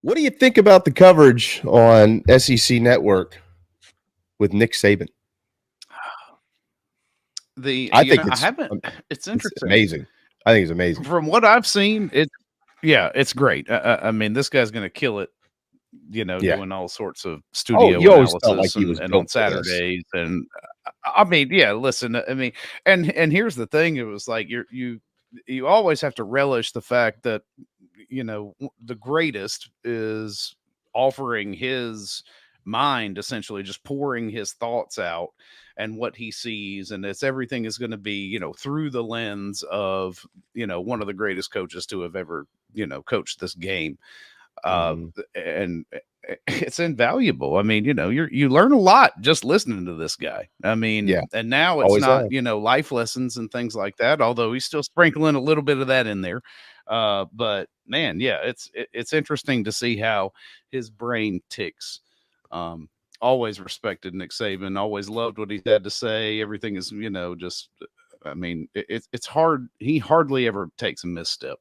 What do you think about the coverage on SEC Network with Nick Saban? I haven't. It's it's interesting. amazing. I think it's amazing. From what I've seen, it's great. I mean, this guy's going to kill it. Doing all sorts of studio analysis and on Saturdays, and I mean, listen, I mean, and here's the thing: it was like you always have to relish the fact that the greatest is offering his mind, essentially just pouring his thoughts out and what he sees, and everything is going to be through the lens of one of the greatest coaches to have ever coached this game. And it's invaluable. I mean, you learn a lot just listening to this guy. I mean, and now it's not, life lessons and things like that, although he's still sprinkling a little bit of that in there. But man, it's interesting to see how his brain ticks. Always respected Nick Saban, always loved what he had to say. Everything is, just, I mean, it's hard. He hardly ever takes a misstep.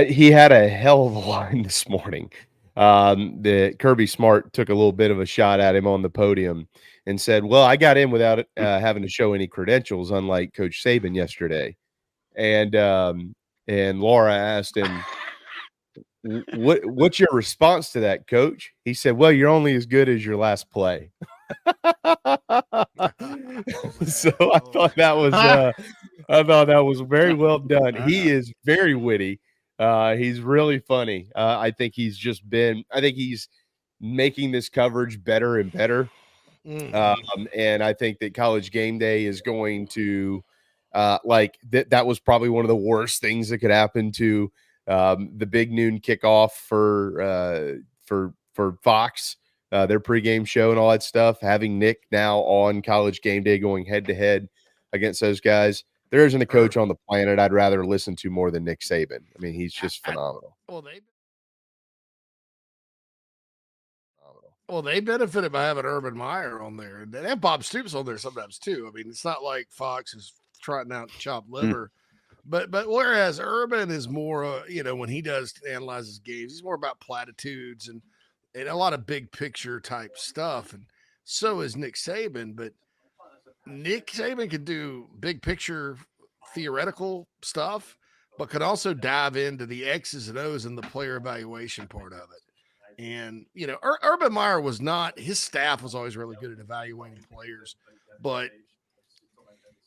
He had a hell of a line this morning. The Kirby Smart took a little bit of a shot at him on the podium and said, well, I got in without having to show any credentials, unlike Coach Saban yesterday. And Laura asked him, what's your response to that, Coach? He said, well, you're only as good as your last play. So I thought that was very well done. He is very witty. He's really funny. I think he's making this coverage better and better. And I think that College Gameday is going to that was probably one of the worst things that could happen to the Big Noon Kickoff for Fox, their pregame show and all that stuff. Having Nick now on College Gameday going head to head against those guys. There isn't a coach on the planet I'd rather listen to more than Nick Saban. I mean, he's just phenomenal. They benefited by having Urban Meyer on there, and they have Bob Stoops on there sometimes too. I mean, it's not like Fox is trotting out chopped liver, but whereas Urban is more, when he does analyzes games, he's more about platitudes and a lot of big picture type stuff, and so is Nick Saban. But Nick Saban could do big picture theoretical stuff, but could also dive into the X's and O's and the player evaluation part of it. And, Urban Meyer his staff was always really good at evaluating players, but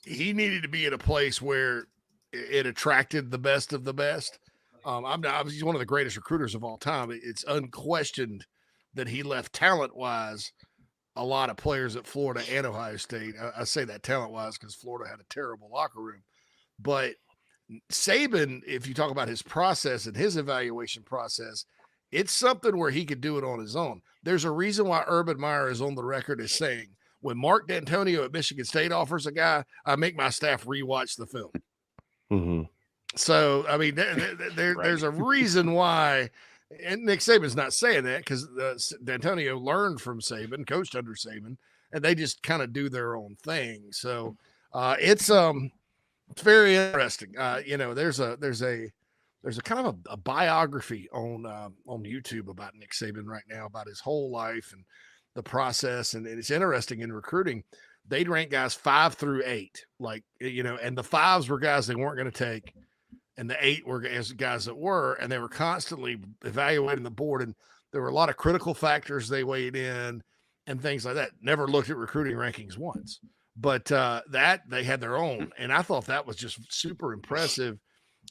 he needed to be at a place where it attracted the best of the best. He's one of the greatest recruiters of all time. It's unquestioned that he left talent-wise a lot of players at Florida and Ohio State. I say that talent-wise because Florida had a terrible locker room. But Saban, if you talk about his process and his evaluation process, it's something where he could do it on his own. There's a reason why Urban Meyer is on the record as saying, when Mark D'Antonio at Michigan State offers a guy, I make my staff rewatch the film. Mm-hmm. So, I mean, there's a reason why. And Nick Saban's not saying that because D'Antonio learned from Saban, coached under Saban, and they just kind of do their own thing. So it's very interesting. There's a kind of a biography on YouTube about Nick Saban right now, about his whole life and the process, and it's interesting in recruiting. They'd rank guys 5 through 8, and the 5s were guys they weren't going to take. And the 8 were guys that were, and they were constantly evaluating the board. And there were a lot of critical factors they weighed in and things like that. Never looked at recruiting rankings once, but that they had their own. And I thought that was just super impressive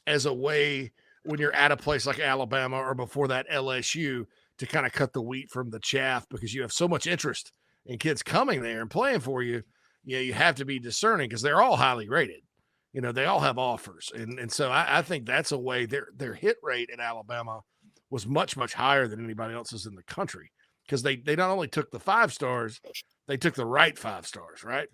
as a way when you're at a place like Alabama or before that LSU to kind of cut the wheat from the chaff, because you have so much interest in kids coming there and playing for you. You have to be discerning because they're all highly rated. They all have offers. And so I think that's a way their hit rate at Alabama was much, much higher than anybody else's in the country, because they not only took the 5 stars, they took the right 5 stars, right?